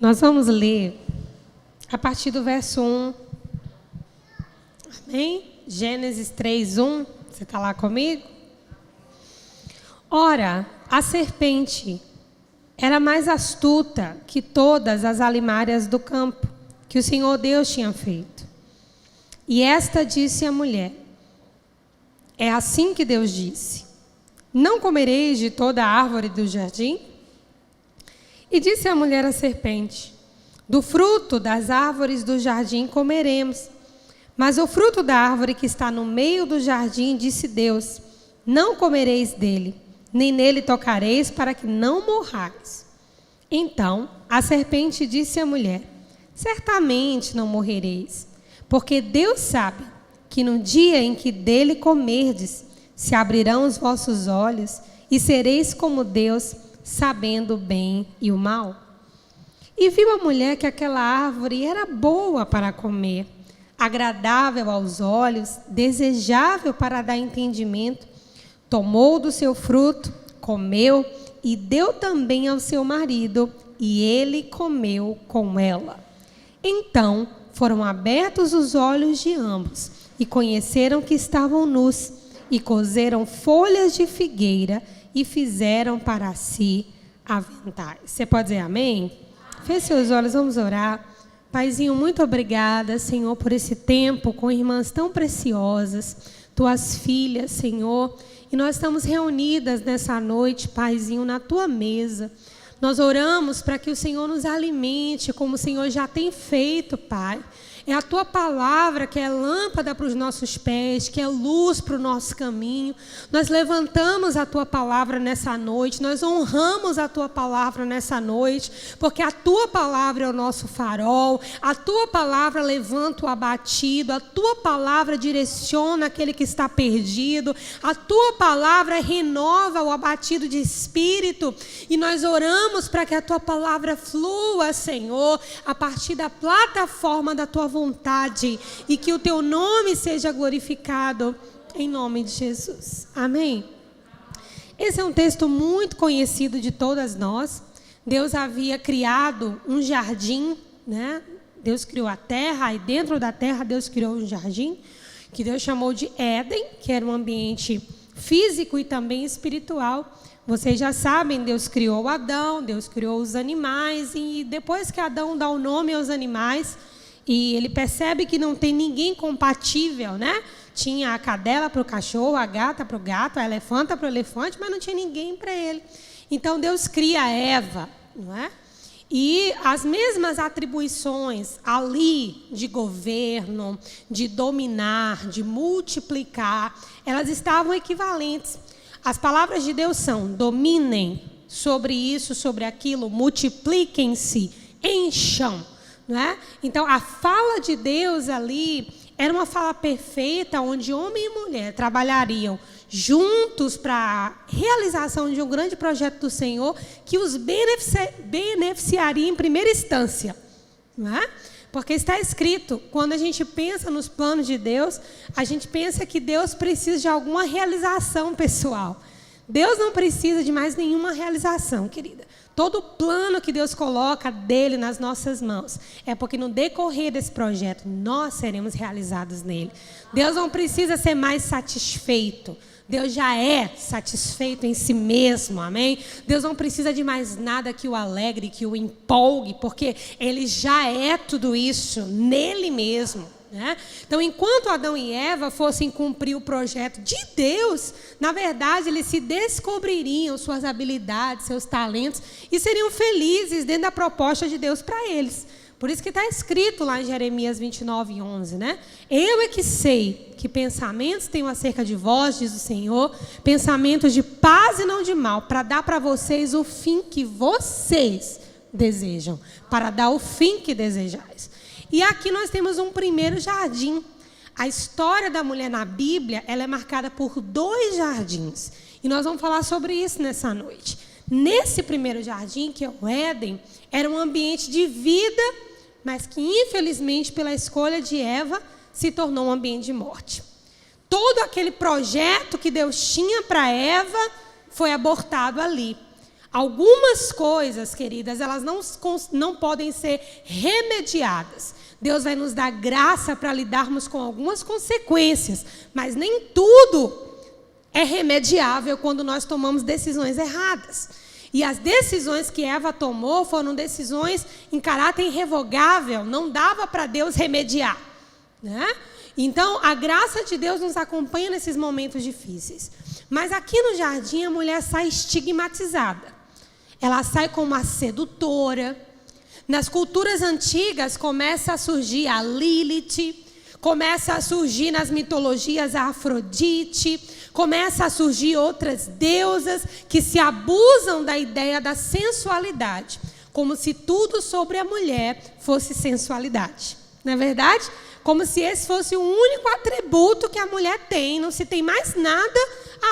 Nós vamos ler a partir do verso 1. Amém? Gênesis 3:1. Você está lá comigo? Ora, a serpente era mais astuta que todas as alimárias do campo que o Senhor Deus tinha feito. E esta disse à mulher: é assim que Deus disse: não comereis de toda a árvore do jardim? E disse a mulher à serpente: do fruto das árvores do jardim comeremos, mas o fruto da árvore que está no meio do jardim, disse Deus: não comereis dele, nem nele tocareis, para que não morrais. Então a serpente disse à mulher: certamente não morrereis, porque Deus sabe que no dia em que dele comerdes, se abrirão os vossos olhos e sereis como Deus, sabendo o bem e o mal. E viu a mulher que aquela árvore era boa para comer, agradável aos olhos, desejável para dar entendimento. Tomou do seu fruto, comeu e deu também ao seu marido, e ele comeu com ela. Então foram abertos os olhos de ambos, e conheceram que estavam nus, e coseram folhas de figueira, e fizeram para si aventais. Você pode dizer amém? Feche seus olhos, vamos orar. Paizinho, muito obrigada, Senhor, por esse tempo com irmãs tão preciosas, tuas filhas, Senhor. E nós estamos reunidas nessa noite, Paizinho, na tua mesa. Nós oramos para que o Senhor nos alimente, como o Senhor já tem feito, Pai. É a tua palavra que é lâmpada para os nossos pés, que é luz para o nosso caminho. Nós levantamos a tua palavra nessa noite, nós honramos a tua palavra nessa noite, porque a tua palavra é o nosso farol, a tua palavra levanta o abatido, a tua palavra direciona aquele que está perdido, a tua palavra renova o abatido de espírito. E nós oramos para que a tua palavra flua, Senhor, a partir da plataforma da tua vontade, e que o teu nome seja glorificado em nome de Jesus. Amém? Esse é um texto muito conhecido de todas nós. Deus havia criado um jardim, né? Deus criou a terra, e dentro da terra Deus criou um jardim, que Deus chamou de Éden, que era um ambiente físico e também espiritual. Vocês já sabem, Deus criou Adão, Deus criou os animais, e depois que Adão dá o nome aos animais, e ele percebe que não tem ninguém compatível, né? Tinha a cadela para o cachorro, a gata para o gato, a elefanta para o elefante, mas não tinha ninguém para ele. Então Deus cria Eva, não é? E as mesmas atribuições ali de governo, de dominar, de multiplicar, elas estavam equivalentes. As palavras de Deus são: dominem sobre isso, sobre aquilo, multipliquem-se, encham. Não é? Então, a fala de Deus ali era uma fala perfeita, onde homem e mulher trabalhariam juntos para a realização de um grande projeto do Senhor, que os beneficiaria em primeira instância. Não é? Porque está escrito, quando a gente pensa nos planos de Deus, a gente pensa que Deus precisa de alguma realização pessoal. Deus não precisa de mais nenhuma realização, querida. Todo o plano que Deus coloca dele nas nossas mãos é porque no decorrer desse projeto nós seremos realizados nele. Deus não precisa ser mais satisfeito. Deus já é satisfeito em si mesmo, amém? Deus não precisa de mais nada que o alegre, que o empolgue, porque ele já é tudo isso nele mesmo. Né? Então, enquanto Adão e Eva fossem cumprir o projeto de Deus, na verdade, eles se descobririam suas habilidades, seus talentos, e seriam felizes dentro da proposta de Deus para eles. Por isso que está escrito lá em Jeremias 29:11, né? Eu é que sei que pensamentos tenho acerca de vós, diz o Senhor, pensamentos de paz e não de mal, para dar para vocês o fim que vocês desejam, para dar o fim que desejais. E aqui nós temos um primeiro jardim. A história da mulher na Bíblia, ela é marcada por 2 jardins. E nós vamos falar sobre isso nessa noite. Nesse primeiro jardim, que é o Éden, era um ambiente de vida, mas que infelizmente pela escolha de Eva se tornou um ambiente de morte. Todo aquele projeto que Deus tinha para Eva foi abortado ali. Algumas coisas, queridas, elas não podem ser remediadas. Deus vai nos dar graça para lidarmos com algumas consequências, mas nem tudo é remediável quando nós tomamos decisões erradas. E as decisões que Eva tomou foram decisões em caráter irrevogável, não dava para Deus remediar, né? Então, a graça de Deus nos acompanha nesses momentos difíceis. Mas aqui no jardim, a mulher sai estigmatizada. Ela sai como uma sedutora. Nas culturas antigas, começa a surgir a Lilith, começa a surgir nas mitologias a Afrodite, começa a surgir outras deusas que se abusam da ideia da sensualidade, como se tudo sobre a mulher fosse sensualidade. Não é verdade? Como se esse fosse o único atributo que a mulher tem, não se tem mais nada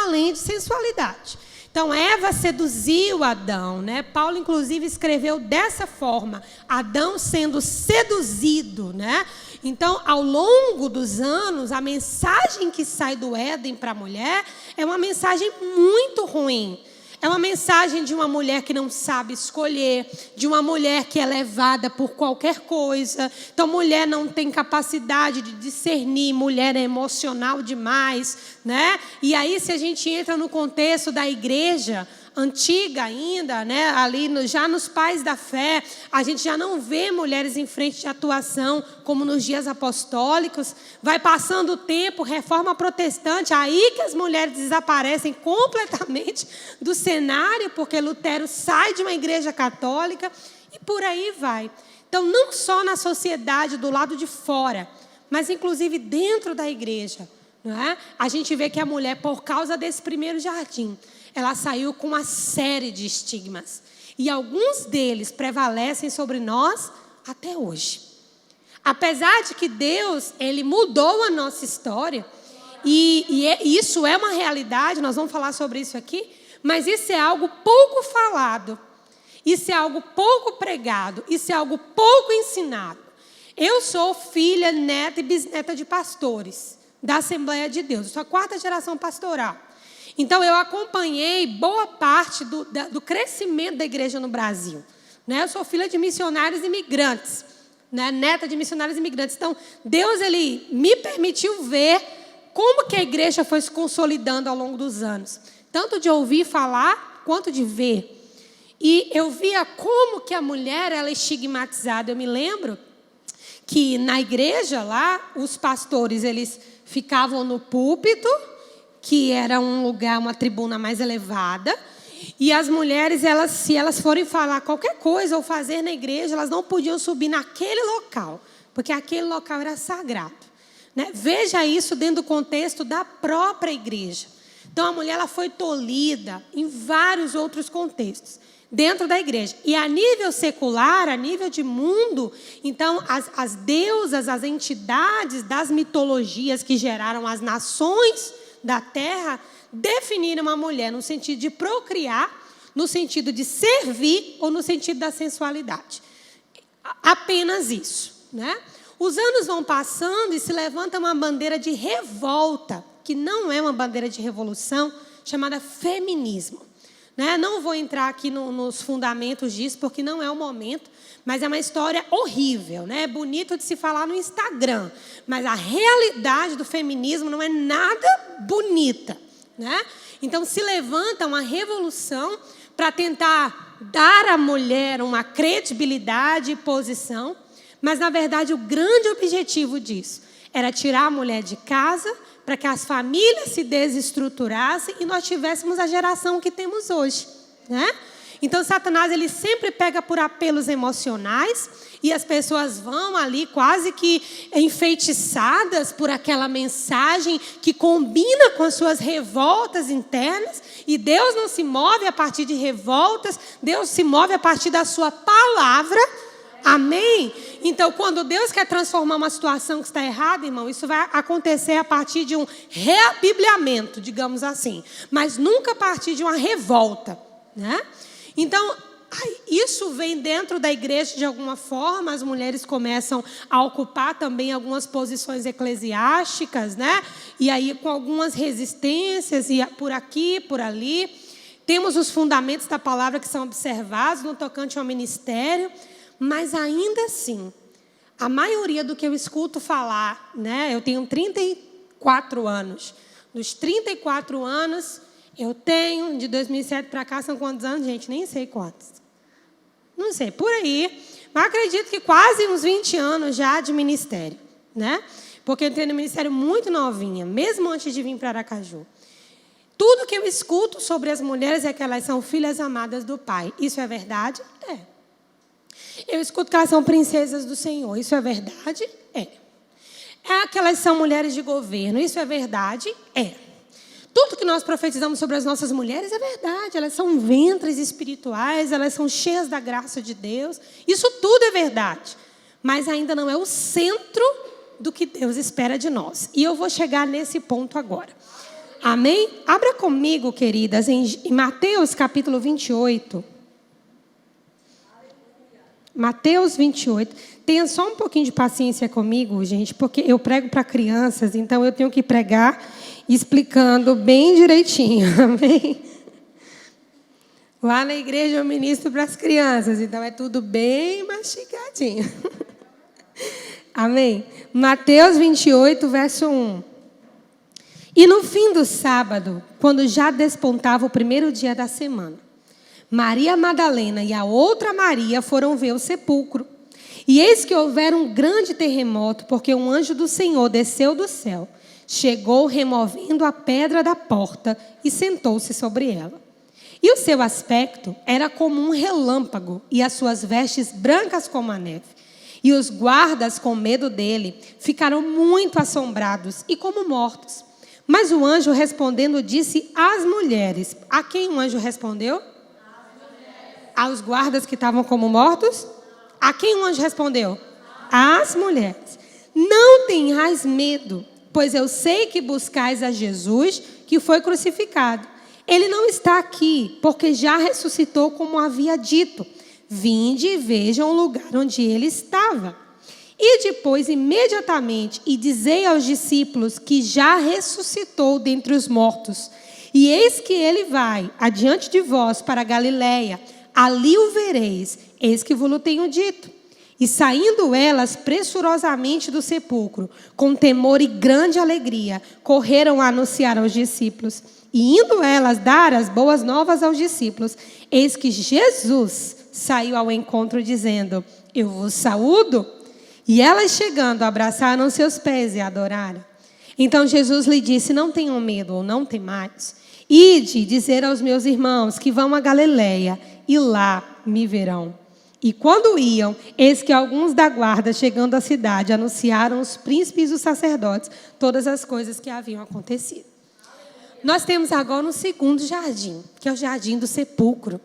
além de sensualidade. Então, Eva seduziu Adão, né? Paulo, inclusive, escreveu dessa forma, Adão sendo seduzido, né? Então, ao longo dos anos, a mensagem que sai do Éden para a mulher é uma mensagem muito ruim. É uma mensagem de uma mulher que não sabe escolher, de uma mulher que é levada por qualquer coisa. Então, mulher não tem capacidade de discernir, mulher é emocional demais, né? E aí, se a gente entra no contexto da igreja antiga ainda, né? Ali já nos pais da fé, a gente já não vê mulheres em frente de atuação como nos dias apostólicos. Vai passando o tempo, reforma protestante, aí que as mulheres desaparecem completamente do cenário, porque Lutero sai de uma igreja católica e por aí vai. Então, não só na sociedade do lado de fora, mas inclusive dentro da igreja, não é? A gente vê que a mulher, por causa desse primeiro jardim, ela saiu com uma série de estigmas. E alguns deles prevalecem sobre nós até hoje. Apesar de que Deus, Ele mudou a nossa história, e isso é uma realidade, nós vamos falar sobre isso aqui, mas isso é algo pouco falado, isso é algo pouco pregado, isso é algo pouco ensinado. Eu sou filha, neta e bisneta de pastores da Assembleia de Deus, eu sou a 4ª geração pastoral. Então, eu acompanhei boa parte do crescimento da igreja no Brasil, né? Eu sou filha de missionários imigrantes, né? Neta de missionários imigrantes. Então, Deus, Ele me permitiu ver como que a igreja foi se consolidando ao longo dos anos. Tanto de ouvir falar, quanto de ver. E eu via como que a mulher ela é estigmatizada. Eu me lembro que na igreja lá, os pastores, eles ficavam no púlpito, que era um lugar, uma tribuna mais elevada, e as mulheres, se elas forem falar qualquer coisa ou fazer na igreja, elas não podiam subir naquele local, porque aquele local era sagrado, né? Veja isso dentro do contexto da própria igreja. Então, a mulher ela foi tolhida em vários outros contextos dentro da igreja. E a nível secular, a nível de mundo, então, as deusas, as entidades das mitologias que geraram as nações da terra, definiram a mulher no sentido de procriar, no sentido de servir ou no sentido da sensualidade. Apenas isso, né? Os anos vão passando e se levanta uma bandeira de revolta, que não é uma bandeira de revolução, chamada feminismo, né? Não vou entrar aqui nos fundamentos disso, porque não é o momento, mas é uma história horrível, né? É bonito de se falar no Instagram, mas a realidade do feminismo não é nada bonita, né? Então, se levanta uma revolução para tentar dar à mulher uma credibilidade e posição, mas, na verdade, o grande objetivo disso era tirar a mulher de casa para que as famílias se desestruturassem e nós tivéssemos a geração que temos hoje, né? Então, Satanás, ele sempre pega por apelos emocionais e as pessoas vão ali quase que enfeitiçadas por aquela mensagem que combina com as suas revoltas internas. E Deus não se move a partir de revoltas, Deus se move a partir da sua palavra. Amém? Então, quando Deus quer transformar uma situação que está errada, irmão, isso vai acontecer a partir de um reabibliamento, digamos assim. Mas nunca a partir de uma revolta, né? Então, isso vem dentro da igreja de alguma forma, as mulheres começam a ocupar também algumas posições eclesiásticas, né? E aí com algumas resistências, e por aqui, por ali. temos os fundamentos da palavra que são observados no tocante ao ministério, mas ainda assim, a maioria do que eu escuto falar, né? Eu tenho 34 anos. Dos 34 anos, eu tenho, de 2007 para cá, são quantos anos, gente? Nem sei quantos. Não sei, por aí. Mas acredito que quase uns 20 anos já de ministério, né? Porque eu entrei no ministério muito novinha, mesmo antes de vir para Aracaju. Tudo que eu escuto sobre as mulheres é que elas são filhas amadas do Pai. Isso é verdade? É. Eu escuto que elas são princesas do Senhor. Isso é verdade? É. É que elas são mulheres de governo. Isso é verdade? É. Tudo que nós profetizamos sobre as nossas mulheres é verdade. Elas são ventres espirituais, elas são cheias da graça de Deus. Isso tudo é verdade. Mas ainda não é o centro do que Deus espera de nós. E eu vou chegar nesse ponto agora. Amém? Abra comigo, queridas, em Mateus capítulo 28. Mateus 28. Tenha só um pouquinho de paciência comigo, gente, porque eu prego para crianças, então eu tenho que pregar explicando bem direitinho. Amém? Lá na igreja eu ministro para as crianças, então é tudo bem mastigadinho. Amém? Mateus 28, verso 1. E no fim do sábado, quando já despontava o primeiro dia da semana, Maria Madalena e a outra Maria foram ver o sepulcro. E eis que houvera um grande terremoto, porque um anjo do Senhor desceu do céu, chegou removendo a pedra da porta e sentou-se sobre ela. E o seu aspecto era como um relâmpago, e as suas vestes brancas como a neve. E os guardas, com medo dele, ficaram muito assombrados e como mortos. Mas o anjo respondendo disse às mulheres. A quem o anjo respondeu? Aos guardas que estavam como mortos? A quem o anjo respondeu? Às mulheres. Não tenhais medo, pois eu sei que buscais a Jesus, que foi crucificado. Ele não está aqui, porque já ressuscitou como havia dito. Vinde e vejam o lugar onde ele estava. E depois, imediatamente, e dizei aos discípulos que já ressuscitou dentre os mortos. E eis que ele vai adiante de vós para a Galiléia. Ali o vereis, eis que vos tenho dito. E saindo elas pressurosamente do sepulcro, com temor e grande alegria, correram a anunciar aos discípulos. E indo elas dar as boas novas aos discípulos, eis que Jesus saiu ao encontro dizendo: eu vos saúdo. E elas chegando, abraçaram seus pés e adoraram. Então Jesus lhe disse: não tenham medo, ou não temais. Ide dizer aos meus irmãos que vão a Galiléia, e lá me verão. E quando iam, eis que alguns da guarda, chegando à cidade, anunciaram aos príncipes e os sacerdotes todas as coisas que haviam acontecido. Nós temos agora um segundo jardim, que é o jardim do sepulcro.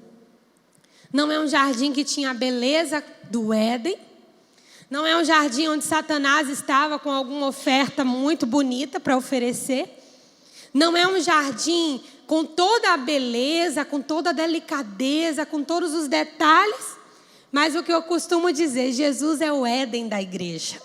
Não é um jardim que tinha a beleza do Éden. Não é um jardim onde Satanás estava com alguma oferta muito bonita para oferecer. Não é um jardim com toda a beleza, com toda a delicadeza, com todos os detalhes. Mas o que eu costumo dizer, Jesus é o Éden da igreja.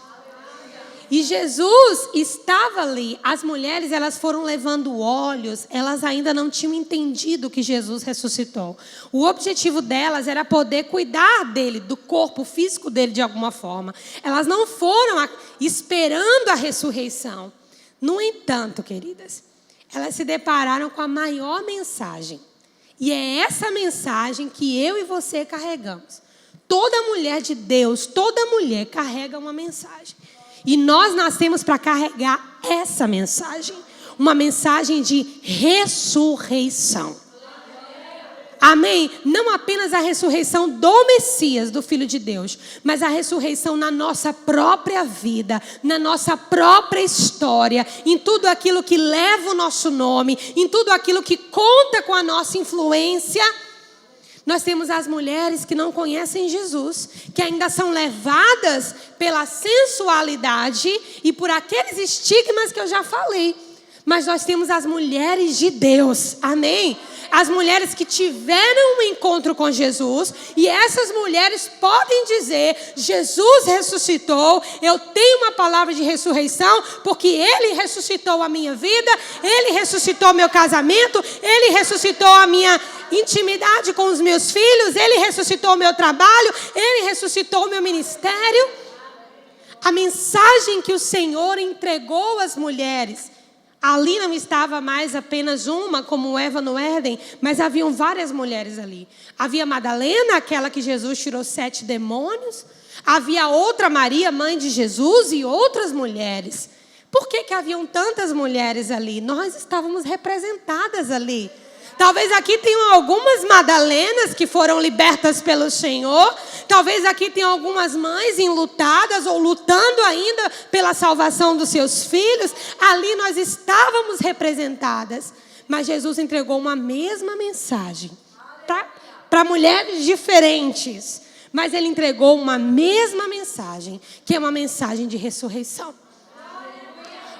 E Jesus estava ali. As mulheres, elas foram levando óleos. Elas ainda não tinham entendido que Jesus ressuscitou. O objetivo delas era poder cuidar dele, do corpo físico dele de alguma forma. Elas não foram esperando a ressurreição. No entanto, queridas, elas se depararam com a maior mensagem. E é essa mensagem que eu e você carregamos. Toda mulher de Deus, toda mulher carrega uma mensagem. E nós nascemos para carregar essa mensagem. Uma mensagem de ressurreição. Amém? Não apenas a ressurreição do Messias, do Filho de Deus, mas a ressurreição na nossa própria vida, na nossa própria história, em tudo aquilo que leva o nosso nome, em tudo aquilo que conta com a nossa influência. Nós temos as mulheres que não conhecem Jesus, que ainda são levadas pela sensualidade e por aqueles estigmas que eu já falei. Mas nós temos as mulheres de Deus, amém? As mulheres que tiveram um encontro com Jesus, e essas mulheres podem dizer: Jesus ressuscitou, eu tenho uma palavra de ressurreição, porque Ele ressuscitou a minha vida, Ele ressuscitou meu casamento, Ele ressuscitou a minha intimidade com os meus filhos, Ele ressuscitou o meu trabalho, Ele ressuscitou o meu ministério. A mensagem que o Senhor entregou às mulheres, ali não estava mais apenas uma, como Eva no Éden, mas haviam várias mulheres ali. Havia Madalena, aquela que Jesus tirou 7 demônios. Havia outra Maria, mãe de Jesus, e outras mulheres. Por que haviam tantas mulheres ali? Nós estávamos representadas ali. Talvez aqui tenham algumas Madalenas que foram libertas pelo Senhor. Talvez aqui tenham algumas mães enlutadas ou lutando ainda pela salvação dos seus filhos. Ali nós estávamos representadas. Mas Jesus entregou uma mesma mensagem para mulheres diferentes. Mas Ele entregou uma mesma mensagem, que é uma mensagem de ressurreição.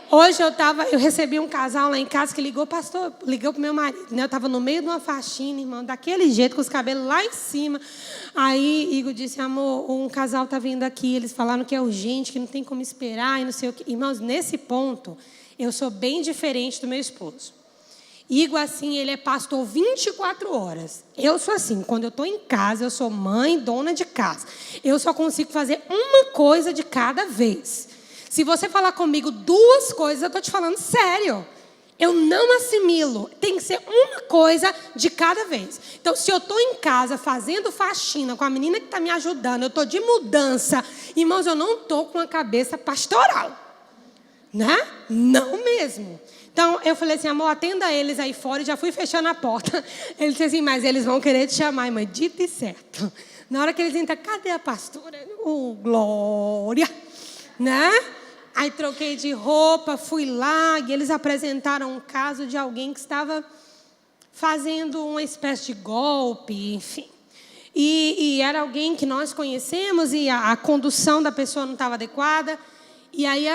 Hoje eu recebi um casal lá em casa que ligou pro meu marido, né? Eu estava no meio de uma faxina, irmão, daquele jeito, com os cabelos lá em cima. Aí Igor disse: amor, um casal está vindo aqui, eles falaram que é urgente, que não tem como esperar, e não sei o quê. Irmãos, nesse ponto, eu sou bem diferente do meu esposo. Igor, assim, ele é pastor 24 horas. Eu sou assim, quando eu estou em casa, eu sou mãe, dona de casa. Eu só consigo fazer uma coisa de cada vez. Se você falar comigo 2 coisas, eu estou te falando sério. Eu não assimilo. Tem que ser uma coisa de cada vez. Então, se eu estou em casa fazendo faxina com a menina que está me ajudando, eu estou de mudança, irmãos, eu não estou com a cabeça pastoral. Né? Não mesmo. Então, eu falei assim: amor, atenda eles aí fora, e já fui fechando a porta. Ele disse assim: mas eles vão querer te chamar, irmã. Dito e certo. Na hora que eles entram: cadê a pastora? Glória! Né? Aí troquei de roupa, fui lá, e eles apresentaram um caso de alguém que estava fazendo uma espécie de golpe, enfim. E era alguém que nós conhecemos, e a condução da pessoa não estava adequada. E aí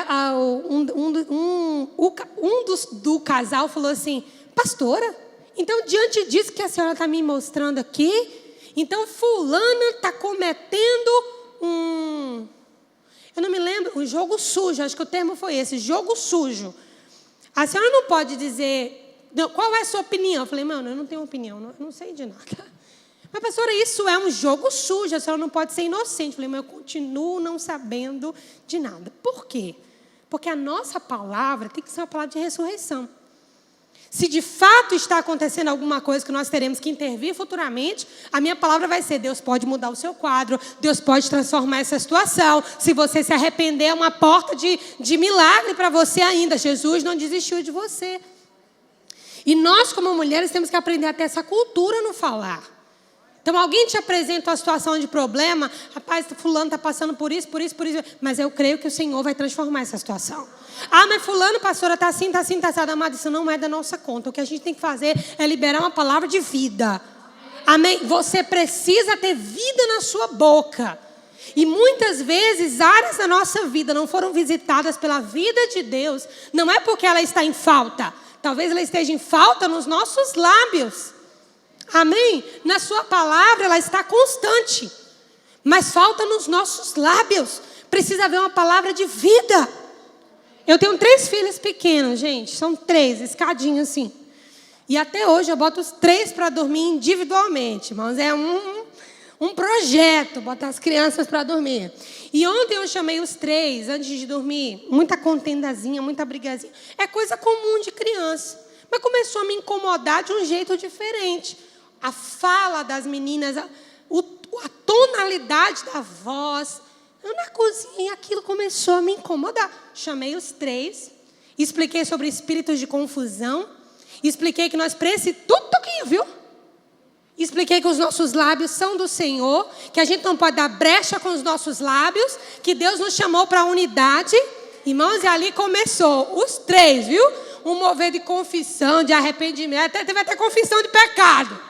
do casal falou assim: pastora, então diante disso que a senhora está me mostrando aqui, então fulana está cometendo eu não me lembro, um jogo sujo, acho que o termo foi esse, jogo sujo. A senhora não pode dizer, qual é a sua opinião? Eu falei: mano, eu não tenho opinião, eu não sei de nada. Mas, pastora, isso é um jogo sujo, a senhora não pode ser inocente. Eu falei: mas eu continuo não sabendo de nada. Por quê? Porque a nossa palavra tem que ser uma palavra de ressurreição. Se de fato está acontecendo alguma coisa que nós teremos que intervir futuramente, a minha palavra vai ser: Deus pode mudar o seu quadro, Deus pode transformar essa situação. Se você se arrepender, é uma porta de milagre para você ainda. Jesus não desistiu de você. E nós, como mulheres, temos que aprender a ter essa cultura no falar. Então, alguém te apresenta uma situação de problema: rapaz, fulano está passando por isso, mas eu creio que o Senhor vai transformar essa situação. Ah, mas fulano, pastora, está assim, assado. Amado, isso não é da nossa conta. O que a gente tem que fazer é liberar uma palavra de vida. Amém? Você precisa ter vida na sua boca. E muitas vezes, áreas da nossa vida não foram visitadas pela vida de Deus. Não é porque ela está em falta. Talvez ela esteja em falta nos nossos lábios. Amém? Na sua palavra ela está constante. Mas falta nos nossos lábios. Precisa haver uma palavra de vida. Eu tenho 3 filhas pequenas, gente. São 3, escadinha assim. E até hoje eu boto os 3 para dormir individualmente. Mas é um projeto botar as crianças para dormir. E ontem eu chamei os 3 antes de dormir. Muita contendazinha, muita brigazinha. É coisa comum de criança. Mas começou a me incomodar de um jeito diferente. A fala das meninas, a tonalidade da voz. Eu na cozinha, aquilo começou a me incomodar. Chamei os 3, expliquei sobre espíritos de confusão, expliquei que nós precisamos, tudo aqui, viu? Expliquei que os nossos lábios são do Senhor, que a gente não pode dar brecha com os nossos lábios, que Deus nos chamou para a unidade. Irmãos, e ali começou, os 3, viu? Um mover de confissão, de arrependimento, teve até confissão de pecado.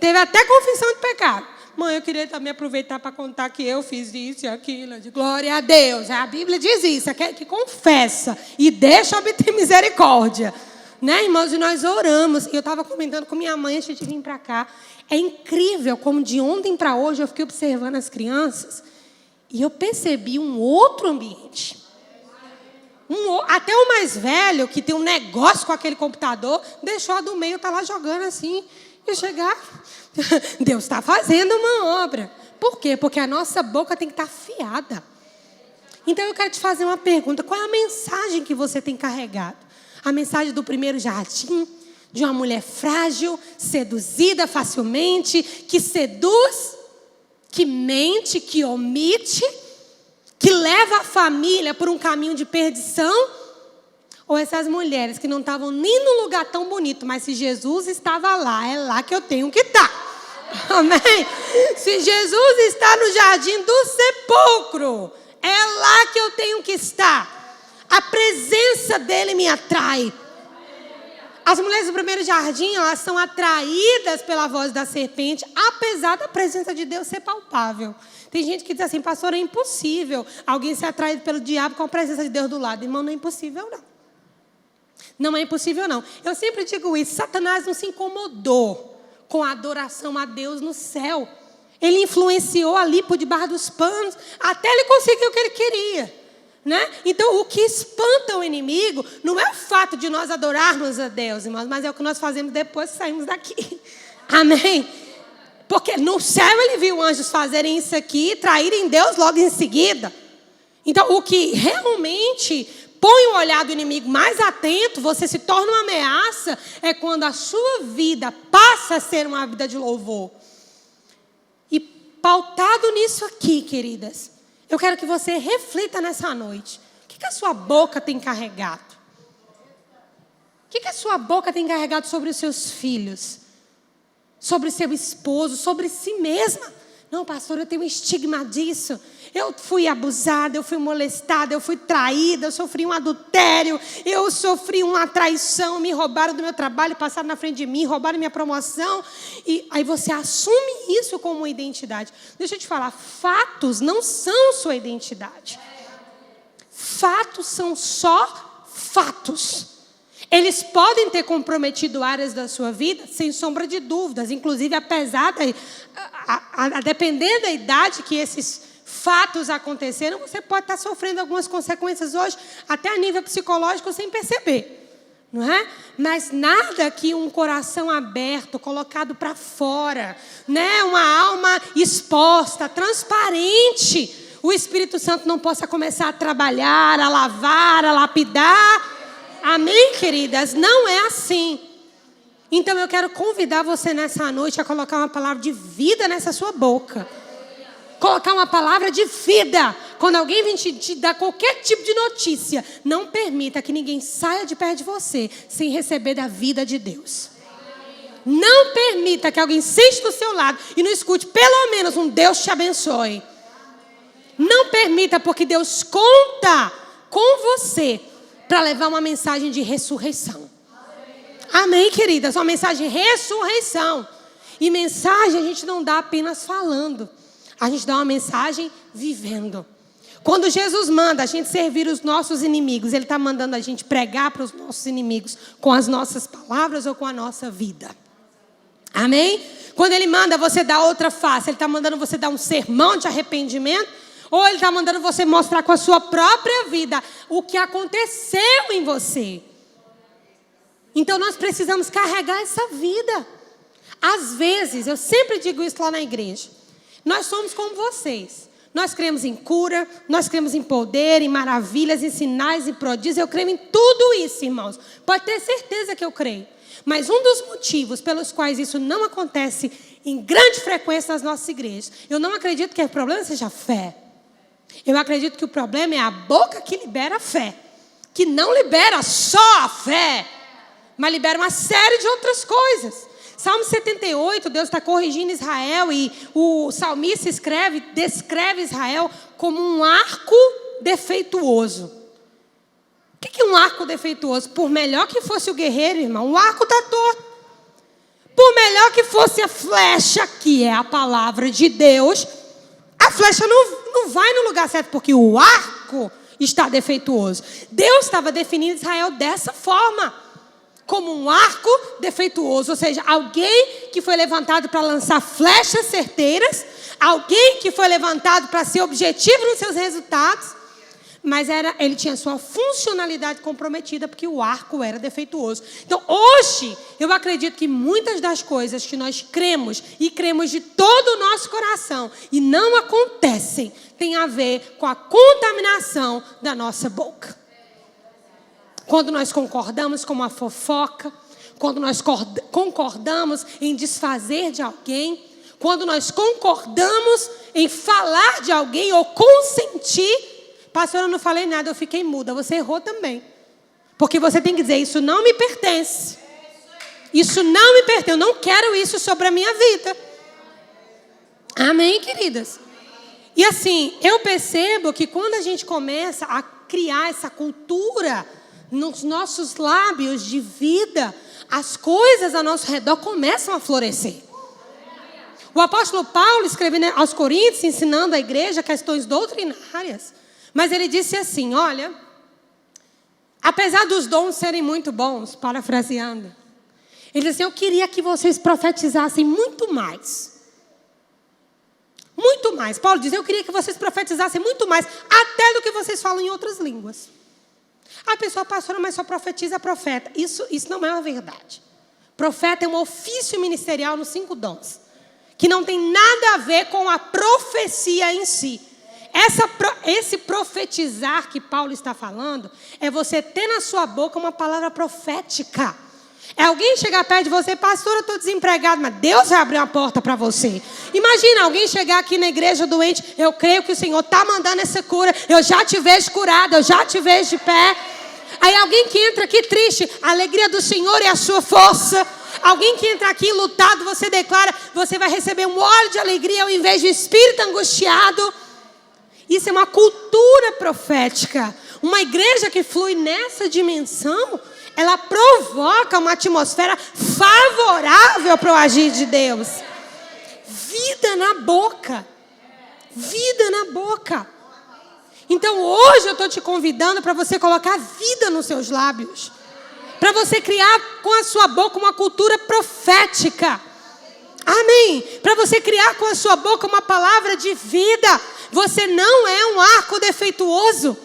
Teve até confissão de pecado. Mãe, eu queria também aproveitar para contar que eu fiz isso e aquilo. De glória a Deus. A Bíblia diz isso. É aquele que confessa e deixa obter misericórdia. Né, irmãos? E nós oramos. E eu estava comentando com minha mãe antes de vir para cá. É incrível como de ontem para hoje eu fiquei observando as crianças. E eu percebi um outro ambiente. Até o mais velho, que tem um negócio com aquele computador, deixou a do meio, está lá jogando assim. E chegar, Deus está fazendo uma obra. Por quê? Porque a nossa boca tem que estar afiada. Então eu quero te fazer uma pergunta. Qual é a mensagem que você tem carregado? A mensagem do primeiro jardim, de uma mulher frágil, seduzida facilmente, que seduz, que mente, que omite, que leva a família por um caminho de perdição? Ou essas mulheres que não estavam nem num lugar tão bonito, mas se Jesus estava lá, é lá que eu tenho que estar. Amém? Se Jesus está no jardim do sepulcro, é lá que eu tenho que estar. A presença dele me atrai. As mulheres do primeiro jardim, elas são atraídas pela voz da serpente, apesar da presença de Deus ser palpável. Tem gente que diz assim, pastor, é impossível alguém ser atraído pelo diabo com a presença de Deus do lado. Irmão, não é impossível, não. Não é impossível, não. Eu sempre digo isso, Satanás não se incomodou com a adoração a Deus no céu. Ele influenciou ali por debaixo dos panos, até ele conseguir o que ele queria. Né? Então, o que espanta o inimigo não é o fato de nós adorarmos a Deus, irmãos, mas é o que nós fazemos depois que saímos daqui. Amém? Porque no céu ele viu anjos fazerem isso aqui e traírem Deus logo em seguida. Então, o que realmente põe o olhar do inimigo mais atento, você se torna uma ameaça, é quando a sua vida passa a ser uma vida de louvor. E pautado nisso aqui, queridas, eu quero que você reflita nessa noite. O que a sua boca tem carregado? O que a sua boca tem carregado sobre os seus filhos? Sobre seu esposo? Sobre si mesma? Não, pastor, eu tenho um estigma disso. Eu fui abusada, eu fui molestada, eu fui traída, eu sofri um adultério, eu sofri uma traição, me roubaram do meu trabalho, passaram na frente de mim, roubaram minha promoção. E aí você assume isso como uma identidade. Deixa eu te falar, fatos não são sua identidade. Fatos são só fatos. Eles podem ter comprometido áreas da sua vida, sem sombra de dúvidas. Inclusive, apesar a depender da idade que esses fatos aconteceram, você pode estar sofrendo algumas consequências hoje, até a nível psicológico, sem perceber. Não é? Mas nada que um coração aberto, colocado para fora, né? Uma alma exposta, transparente, o Espírito Santo não possa começar a trabalhar, a lavar, a lapidar. Amém, queridas? Não é assim. Então eu quero convidar você nessa noite a colocar uma palavra de vida nessa sua boca. Colocar uma palavra de vida. Quando alguém vem te dar qualquer tipo de notícia, não permita que ninguém saia de perto de você sem receber da vida de Deus. Não permita que alguém sente do seu lado e não escute pelo menos um Deus te abençoe. Não permita, porque Deus conta com você para levar uma mensagem de ressurreição. Amém, queridas? Uma mensagem de ressurreição. E mensagem a gente não dá apenas falando. A gente dá uma mensagem vivendo. Quando Jesus manda a gente servir os nossos inimigos, Ele está mandando a gente pregar para os nossos inimigos com as nossas palavras ou com a nossa vida. Amém? Quando Ele manda você dar outra face, Ele está mandando você dar um sermão de arrependimento, ou Ele está mandando você mostrar com a sua própria vida o que aconteceu em você. Então nós precisamos carregar essa vida. Às vezes, eu sempre digo isso lá na igreja, nós somos como vocês. Nós cremos em cura, nós cremos em poder, em maravilhas, em sinais, em prodígios. Eu creio em tudo isso, irmãos. Pode ter certeza que eu creio. Mas um dos motivos pelos quais isso não acontece em grande frequência nas nossas igrejas, eu não acredito que o problema seja a fé. Eu acredito que o problema é a boca que libera a fé. Que não libera só a fé, mas libera uma série de outras coisas. Salmo 78, Deus está corrigindo Israel e o salmista descreve Israel como um arco defeituoso. O que é um arco defeituoso? Por melhor que fosse o guerreiro, irmão, o arco está torto. Por melhor que fosse a flecha, que é a palavra de Deus, a flecha não vai no lugar certo, porque o arco está defeituoso. Deus estava definindo Israel dessa forma, como um arco defeituoso, ou seja, alguém que foi levantado para lançar flechas certeiras, alguém que foi levantado para ser objetivo nos seus resultados, mas ele tinha sua funcionalidade comprometida, porque o arco era defeituoso. Então, hoje, eu acredito que muitas das coisas que nós cremos, e cremos de todo o nosso coração, e não acontecem, tem a ver com a contaminação da nossa boca. Quando nós concordamos com uma fofoca, quando nós concordamos em desfazer de alguém, quando nós concordamos em falar de alguém ou consentir, pastor, eu não falei nada, eu fiquei muda. Você errou também. Porque você tem que dizer, isso não me pertence. Isso não me pertence. Eu não quero isso sobre a minha vida. Amém, queridas? E assim, eu percebo que quando a gente começa a criar essa cultura nos nossos lábios de vida, as coisas ao nosso redor começam a florescer. O apóstolo Paulo escrevendo aos Coríntios, ensinando a igreja questões doutrinárias. Mas ele disse assim, olha, apesar dos dons serem muito bons, parafraseando, ele disse assim, eu queria que vocês profetizassem muito mais. Muito mais. Paulo diz, eu queria que vocês profetizassem muito mais, até do que vocês falam em outras línguas. A pessoa, pastora, mas só profetiza profeta. Isso não é uma verdade. Profeta é um ofício ministerial nos 5 dons, que não tem nada a ver com a profecia em si. Esse profetizar que Paulo está falando é você ter na sua boca uma palavra profética. É alguém chegar perto de você, pastor, eu estou desempregado, mas Deus vai abrir uma porta para você. Imagina alguém chegar aqui na igreja doente, eu creio que o Senhor está mandando essa cura, eu já te vejo curada, eu já te vejo de pé. Aí alguém que entra aqui triste, a alegria do Senhor é a sua força. Alguém que entra aqui lutado, você declara, você vai receber um óleo de alegria ao invés de espírito angustiado. Isso é uma cultura profética. Uma igreja que flui nessa dimensão, ela provoca uma atmosfera favorável para o agir de Deus. Vida na boca. Vida na boca. Então hoje eu estou te convidando para você colocar vida nos seus lábios. Para você criar com a sua boca uma cultura profética. Amém. Para você criar com a sua boca uma palavra de vida. Você não é um arco defeituoso.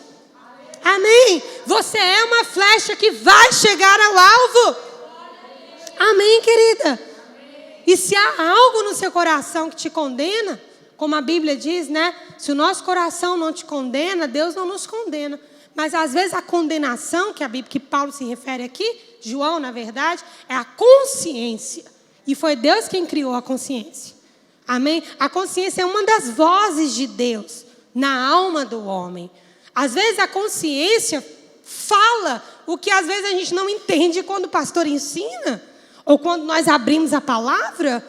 Amém. Você é uma flecha que vai chegar ao alvo. Amém, querida. E se há algo no seu coração que te condena, como a Bíblia diz, né? Se o nosso coração não te condena, Deus não nos condena. Mas às vezes a condenação que Paulo se refere aqui, João na verdade, é a consciência. E foi Deus quem criou a consciência. Amém? A consciência é uma das vozes de Deus na alma do homem. Às vezes a consciência fala o que às vezes a gente não entende quando o pastor ensina, ou quando nós abrimos a palavra,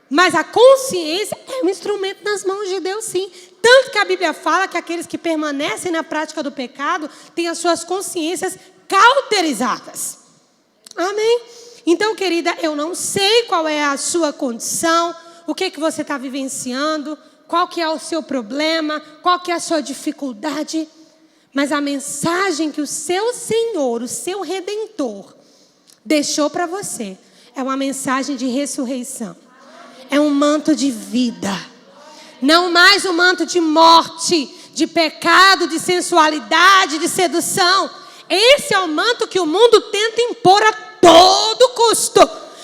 mas a consciência é um instrumento nas mãos de Deus, sim. Tanto que a Bíblia fala que aqueles que permanecem na prática do pecado têm as suas consciências cauterizadas. Amém? Então, querida, eu não sei qual é a sua condição, o que você está vivenciando, qual que é o seu problema, qual que é a sua dificuldade, mas a mensagem que o seu Senhor, o seu Redentor, deixou para você é uma mensagem de ressurreição. É um manto de vida. Não mais um manto de morte, de pecado, de sensualidade, de sedução. Esse é o manto que o mundo tenta impor a todo custo.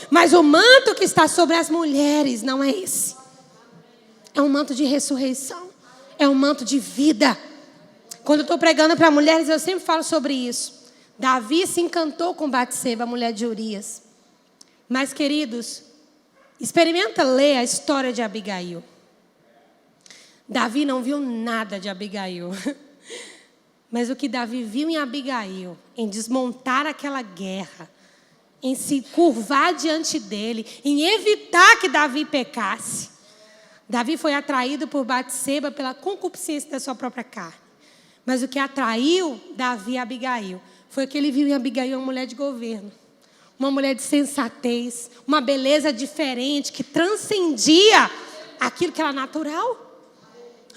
Mas o manto que está sobre as mulheres não é esse. É um manto de ressurreição. É um manto de vida. Quando eu estou pregando para mulheres, eu sempre falo sobre isso. Davi se encantou com Batseba, a mulher de Urias. Mas, queridos, experimenta ler a história de Abigail. Davi não viu nada de Abigail. Mas o que Davi viu em Abigail, em desmontar aquela guerra, em se curvar diante dele, em evitar que Davi pecasse. Davi foi atraído por Batseba pela concupiscência da sua própria carne. Mas o que atraiu Davi a Abigail foi que ele viu em Abigail uma mulher de governo. uma mulher de sensatez, uma beleza diferente, que transcendia aquilo que era natural.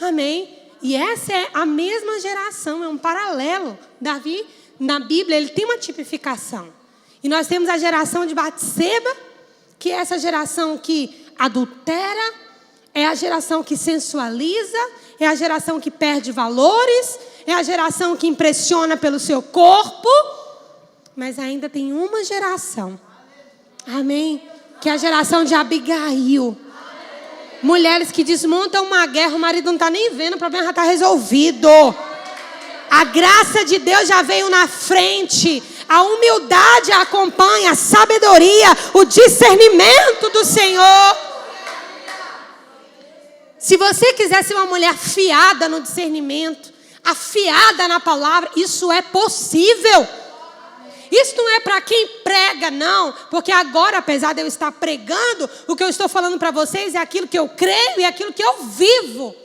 Amém? E essa é a mesma geração, é um paralelo. Davi, na Bíblia, ele tem uma tipificação. E nós temos a geração de Batseba, que é essa geração que adultera, é a geração que sensualiza, é a geração que perde valores, é a geração que impressiona pelo seu corpo. Mas ainda tem uma geração, amém? Que é a geração de Abigail. Mulheres que desmontam uma guerra, o marido não está nem vendo, o problema já está resolvido. A graça de Deus já veio na frente. A humildade acompanha, a sabedoria, o discernimento do Senhor. Se você quiser ser uma mulher afiada no discernimento, afiada na palavra, isso é possível. Isso não é para quem prega, não. Porque agora, apesar de eu estar pregando, o que eu estou falando para vocês é aquilo que eu creio e aquilo que eu vivo.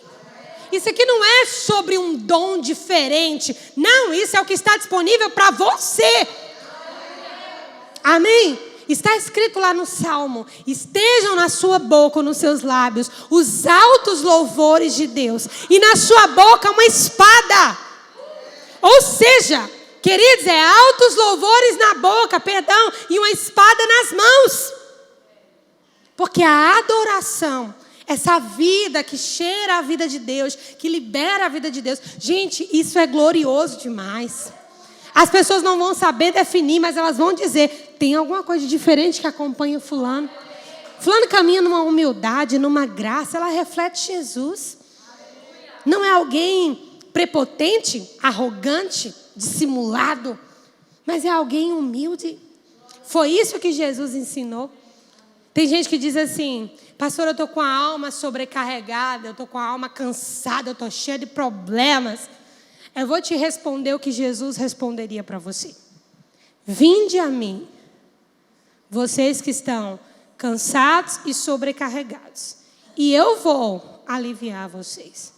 Isso aqui não é sobre um dom diferente. Não, isso é o que está disponível para você. Amém? Está escrito lá no Salmo: estejam na sua boca, nos seus lábios, os altos louvores de Deus, e na sua boca uma espada. Ou seja, queridos, é altos louvores na boca, perdão, e uma espada nas mãos. Porque a adoração, essa vida que cheira a vida de Deus, que libera a vida de Deus, gente, isso é glorioso demais. As pessoas não vão saber definir, mas elas vão dizer: tem alguma coisa diferente que acompanha o fulano. Fulano caminha numa humildade, numa graça, ela reflete Jesus. Não é alguém prepotente, arrogante, dissimulado, mas é alguém humilde. Foi isso que Jesus ensinou. Tem gente que diz assim: pastor, eu estou com a alma sobrecarregada, eu estou com a alma cansada, eu estou cheia de problemas. Eu vou te responder o que Jesus responderia para você: vinde a mim, vocês que estão cansados e sobrecarregados, e eu vou aliviar vocês.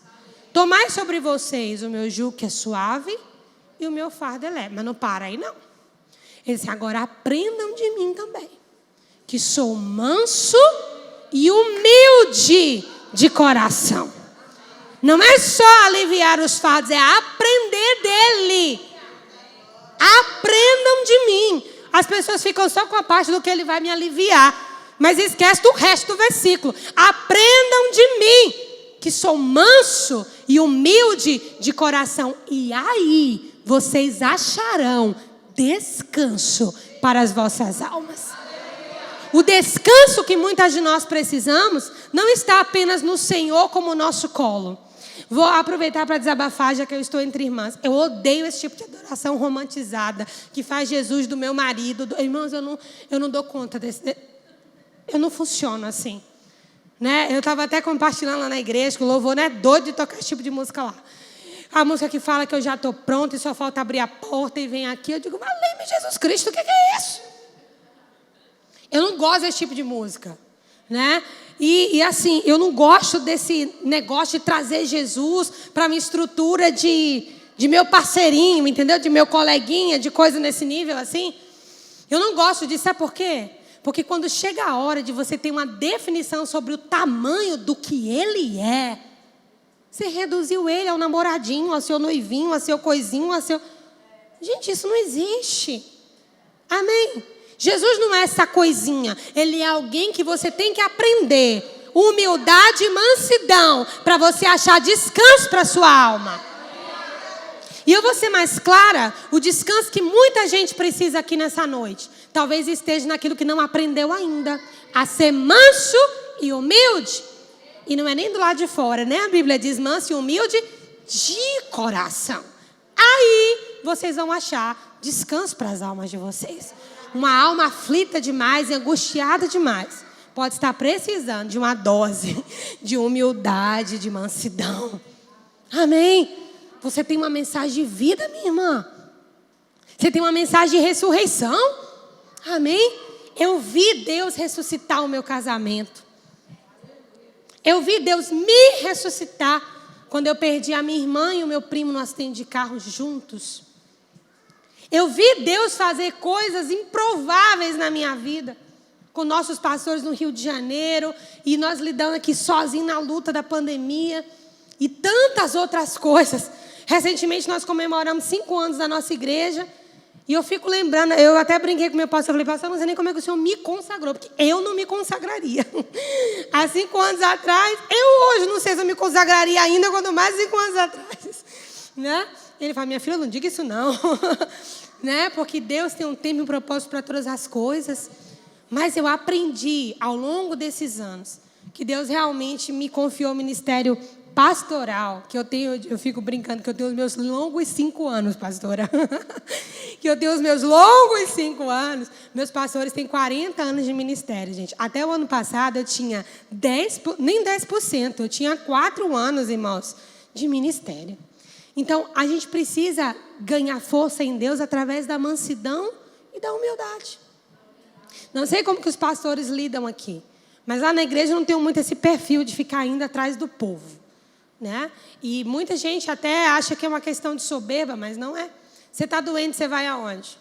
Tomai sobre vocês o meu jugo que é suave e o meu fardo é leve. Mas não para aí não. Ele disse: agora aprendam de mim também, que sou manso e humilde de coração. Não é só aliviar os fardos, é aprender dele. Aprendam de mim. As pessoas ficam só com a parte do que ele vai me aliviar, mas esquece do resto do versículo. Aprendam de mim, que sou manso e humilde de coração. E aí vocês acharão descanso para as vossas almas. O descanso que muitas de nós precisamos não está apenas no Senhor como nosso colo. Vou aproveitar para desabafar, já que eu estou entre irmãs. Eu odeio esse tipo de adoração romantizada, que faz Jesus do meu marido. Irmãos, eu não dou conta desse. Eu não funciono assim. Né? Eu estava até compartilhando lá na igreja, que o louvor não é doido de tocar esse tipo de música lá. A música que fala que eu já estou pronta e só falta abrir a porta e vem aqui. Eu digo: valeu-me Jesus Cristo, o que é isso? Eu não gosto desse tipo de música, né? E assim, eu não gosto desse negócio de trazer Jesus para minha estrutura de meu parceirinho, entendeu? De meu coleguinha, de coisa nesse nível assim. Eu não gosto disso, sabe por quê? Porque quando chega a hora de você ter uma definição sobre o tamanho do que ele é, você reduziu ele ao namoradinho, ao seu noivinho, ao seu coisinho, ao seu... Gente, isso não existe. Amém? Jesus não é essa coisinha. Ele é alguém que você tem que aprender humildade e mansidão para você achar descanso para a sua alma. E eu vou ser mais clara: o descanso que muita gente precisa aqui nessa noite talvez esteja naquilo que não aprendeu ainda, a ser manso e humilde. E não é nem do lado de fora, né? A Bíblia diz manso e humilde de coração. Aí vocês vão achar descanso para as almas de vocês. Uma alma aflita demais e angustiada demais pode estar precisando de uma dose de humildade, de mansidão. Amém? Você tem uma mensagem de vida, minha irmã. Você tem uma mensagem de ressurreição. Amém? Eu vi Deus ressuscitar o meu casamento. Eu vi Deus me ressuscitar quando eu perdi a minha irmã e o meu primo no acidente de carro juntos. Eu vi Deus fazer coisas improváveis na minha vida. Com nossos pastores no Rio de Janeiro. E nós lidando aqui sozinhos na luta da pandemia. E tantas outras coisas. Recentemente nós comemoramos 5 anos da nossa igreja. E eu fico lembrando, eu até brinquei com meu pastor, eu falei, pastor, eu não sei nem como é que o senhor me consagrou, porque eu não me consagraria. Há 5 anos atrás, eu hoje não sei se eu me consagraria ainda, quanto mais 5 anos atrás. Né? Ele fala, minha filha, não diga isso não. Né? Porque Deus tem um tempo e um propósito para todas as coisas. Mas eu aprendi, ao longo desses anos, que Deus realmente me confiou o ministério pastoral, que eu fico brincando que eu tenho os meus longos 5 anos, pastora. Que eu tenho os meus longos 5 anos. Meus pastores têm 40 anos de ministério, gente. Até o ano passado eu tinha nem 10%, eu tinha 4 anos, irmãos, de ministério. Então, a gente precisa ganhar força em Deus através da mansidão e da humildade. Não sei como que os pastores lidam aqui, mas lá na igreja eu não tenho muito esse perfil de ficar indo atrás do povo. Né? E muita gente até acha que é uma questão de soberba, mas não é. Você está doente, você vai aonde?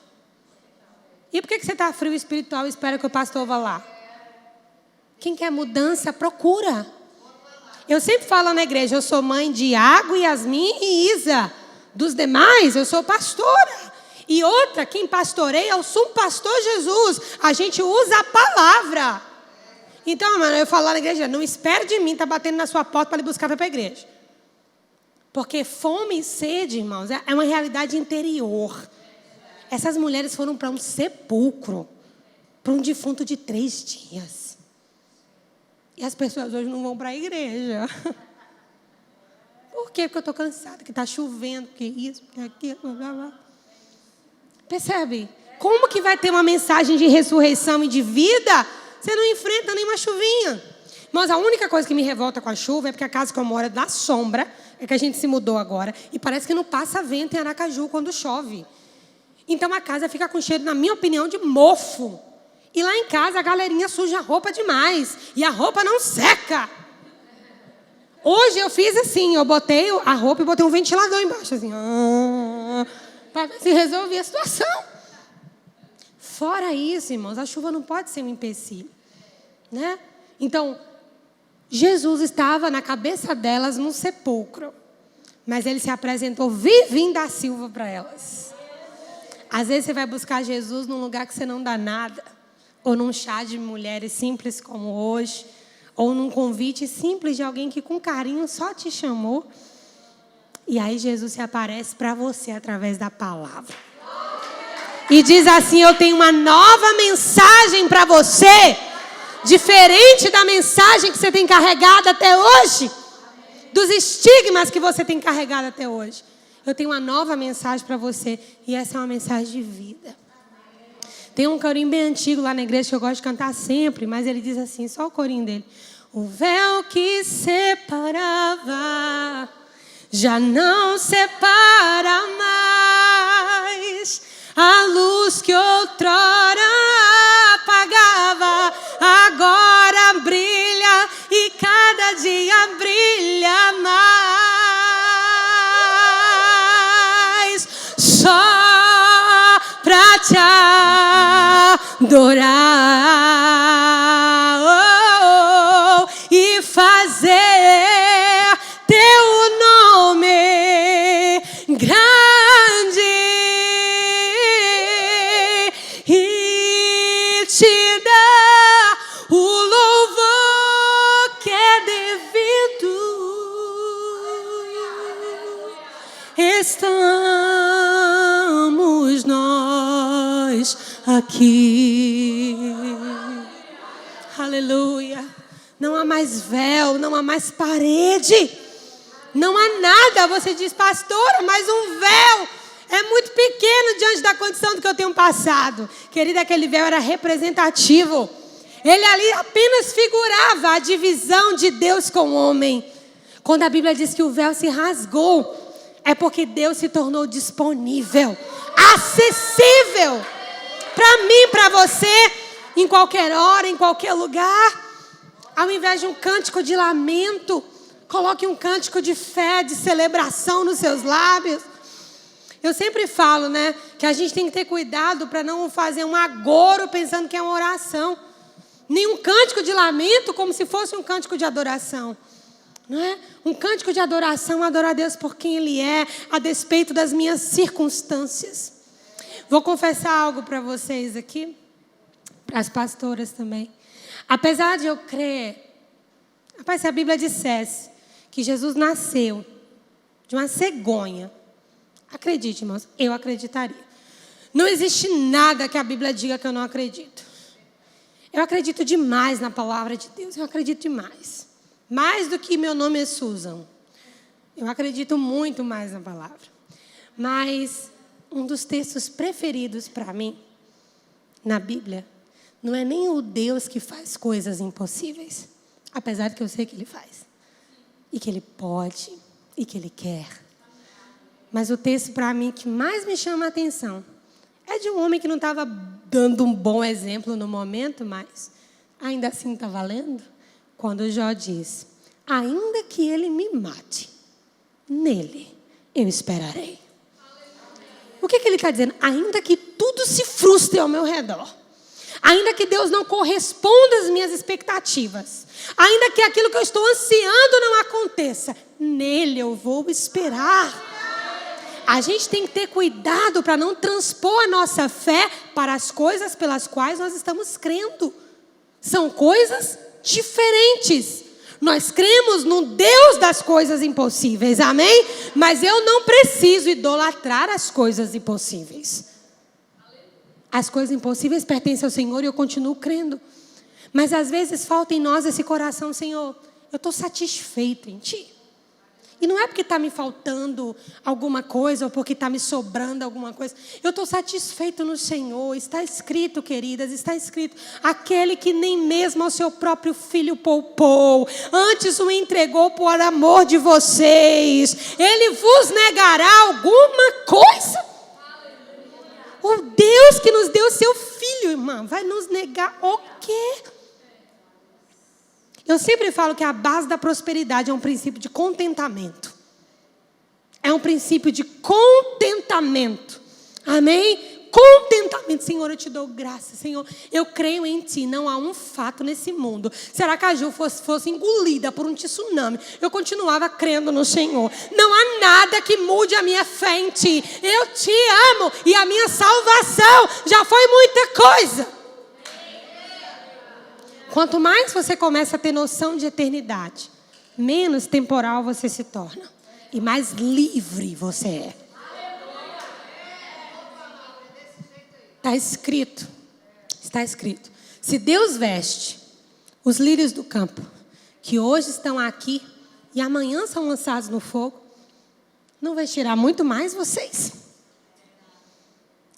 E por que você está frio espiritual e espera que o pastor vá lá? Quem quer mudança, procura. Eu sempre falo na igreja, eu sou mãe de Iago, Yasmin e Isa. Dos demais, eu sou pastora. E outra, quem pastoreia é o sumo pastor Jesus. A gente usa a palavra. Então, mano, eu falo lá na igreja, não espere de mim estar batendo na sua porta para lhe buscar para a igreja. Porque fome e sede, irmãos, é uma realidade interior. Essas mulheres foram para um sepulcro, para um defunto de 3 dias. E as pessoas hoje não vão para a igreja. Por quê? Porque eu estou cansada, que está chovendo, que isso, que aquilo, blá, blá. Percebe? Como que vai ter uma mensagem de ressurreição e de vida? Você não enfrenta nenhuma chuvinha. Mas a única coisa que me revolta com a chuva é porque a casa que eu moro é da sombra. É que a gente se mudou agora. E parece que não passa vento em Aracaju quando chove. Então a casa fica com cheiro, na minha opinião, de mofo. E lá em casa a galerinha suja a roupa demais. E a roupa não seca. Hoje eu fiz assim. Eu botei a roupa e botei um ventilador embaixo. Assim, para ver se resolvia a situação. Fora isso, irmãos, a chuva não pode ser um empecilho. Né? Então, Jesus estava na cabeça delas num sepulcro. Mas ele se apresentou vivinho da Silva para elas. Às vezes você vai buscar Jesus num lugar que você não dá nada. Ou num chá de mulheres simples como hoje. Ou num convite simples de alguém que com carinho só te chamou. E aí Jesus se aparece para você através da palavra. E diz assim, eu tenho uma nova mensagem para você. Diferente da mensagem que você tem carregado até hoje. Dos estigmas que você tem carregado até hoje. Eu tenho uma nova mensagem para você. E essa é uma mensagem de vida. Tem um corinho bem antigo lá na igreja que eu gosto de cantar sempre. Mas ele diz assim, só o corinho dele. O véu que separava já não separa mais. A luz que outrora apagava, agora brilha e cada dia brilha mais. Só pra te adorar e fazer teu nome grande. Te dá o louvor que é devido. Estamos nós aqui. Aleluia. Não há mais véu, não há mais parede. Não há nada. Você diz, pastora, mas um véu é muito pequeno diante da condição do que eu tenho passado. Querida, aquele véu era representativo. Ele ali apenas figurava a divisão de Deus com o homem. Quando a Bíblia diz que o véu se rasgou, é porque Deus se tornou disponível, acessível para mim, para você, em qualquer hora, em qualquer lugar. Ao invés de um cântico de lamento, coloque um cântico de fé, de celebração nos seus lábios. Eu sempre falo, né, que a gente tem que ter cuidado para não fazer um agoro pensando que é uma oração. Nem um cântico de lamento como se fosse um cântico de adoração. Não é? Um cântico de adoração, adorar a Deus por quem Ele é, a despeito das minhas circunstâncias. Vou confessar algo para vocês aqui, para as pastoras também. Apesar de eu crer, rapaz, se a Bíblia dissesse que Jesus nasceu de uma cegonha, acredite, irmãos, eu acreditaria. Não existe nada que a Bíblia diga que eu não acredito. Eu acredito demais na palavra de Deus, eu acredito demais. Mais do que meu nome é Susan. Eu acredito muito mais na palavra. Mas um dos textos preferidos para mim, na Bíblia, não é nem o Deus que faz coisas impossíveis. Apesar de que eu sei que Ele faz. E que Ele pode, e que Ele quer. Mas o texto para mim que mais me chama a atenção é de um homem que não estava dando um bom exemplo no momento, mas ainda assim está valendo. Quando Jó diz, ainda que ele me mate, nele eu esperarei. O que ele está dizendo? Ainda que tudo se frustre ao meu redor, ainda que Deus não corresponda às minhas expectativas, ainda que aquilo que eu estou ansiando não aconteça, nele eu vou esperar. A gente tem que ter cuidado para não transpor a nossa fé para as coisas pelas quais nós estamos crendo. São coisas diferentes. Nós cremos no Deus das coisas impossíveis, amém? Mas eu não preciso idolatrar as coisas impossíveis. As coisas impossíveis pertencem ao Senhor e eu continuo crendo. Mas às vezes falta em nós esse coração, Senhor, eu estou satisfeito em Ti. E não é porque está me faltando alguma coisa ou porque está me sobrando alguma coisa. Eu estou satisfeito no Senhor. Está escrito, queridas, está escrito. Aquele que nem mesmo ao seu próprio filho poupou, antes o entregou por amor de vocês. Ele vos negará alguma coisa? O Deus que nos deu seu filho, irmã, vai nos negar o quê? Eu sempre falo que a base da prosperidade é um princípio de contentamento. É um princípio de contentamento. Amém? Contentamento. Senhor, eu te dou graça. Senhor, eu creio em Ti. Não há um fato nesse mundo. Se Aracaju fosse engolida por um tsunami, eu continuava crendo no Senhor. Não há nada que mude a minha fé em Ti. Eu Te amo. E a minha salvação já foi muita coisa. Quanto mais você começa a ter noção de eternidade, menos temporal você se torna. E mais livre você é. Está escrito. Está escrito. Se Deus veste os lírios do campo, que hoje estão aqui e amanhã são lançados no fogo, não vestirá muito mais vocês.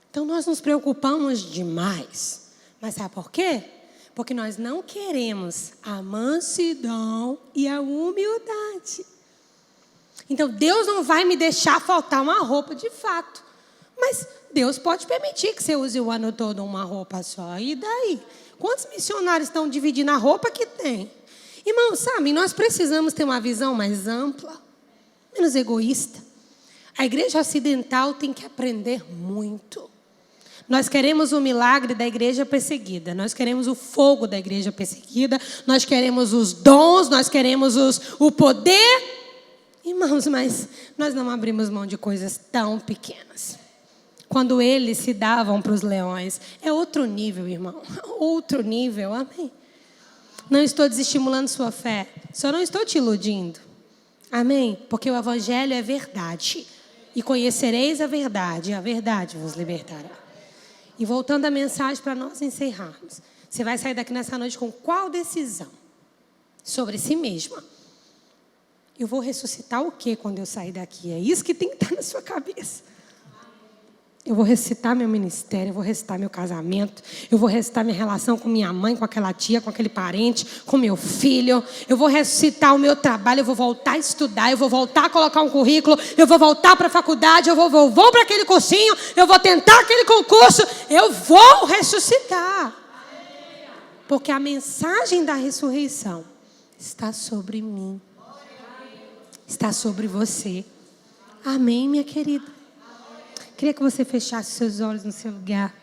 Então nós nos preocupamos demais. Mas sabe por quê? Porque nós não queremos a mansidão e a humildade. Então, Deus não vai me deixar faltar uma roupa de fato. Mas Deus pode permitir que você use o ano todo uma roupa só. E daí? Quantos missionários estão dividindo a roupa que tem? Irmãos, sabe, nós precisamos ter uma visão mais ampla, menos egoísta. A igreja ocidental tem que aprender muito. Nós queremos o milagre da igreja perseguida. Nós queremos o fogo da igreja perseguida. Nós queremos os dons. Nós queremos o poder. Irmãos, mas nós não abrimos mão de coisas tão pequenas. Quando eles se davam para os leões. É outro nível, irmão. Outro nível, amém? Não estou desestimulando sua fé. Só não estou te iludindo. Amém? Porque o evangelho é verdade. E conhecereis a verdade. E a verdade vos libertará. E voltando à mensagem para nós encerrarmos. Você vai sair daqui nessa noite com qual decisão? Sobre si mesma. Eu vou ressuscitar o quê quando eu sair daqui? É isso que tem que estar na sua cabeça. Eu vou ressuscitar meu ministério, eu vou ressuscitar meu casamento, eu vou ressuscitar minha relação com minha mãe, com aquela tia, com aquele parente, com meu filho. Eu vou ressuscitar o meu trabalho, eu vou voltar a estudar, eu vou voltar a colocar um currículo, eu vou voltar para a faculdade, eu vou para aquele cursinho, eu vou tentar aquele concurso, eu vou ressuscitar. Porque a mensagem da ressurreição está sobre mim, está sobre você. Amém, minha querida? Queria que você fechasse seus olhos no seu lugar.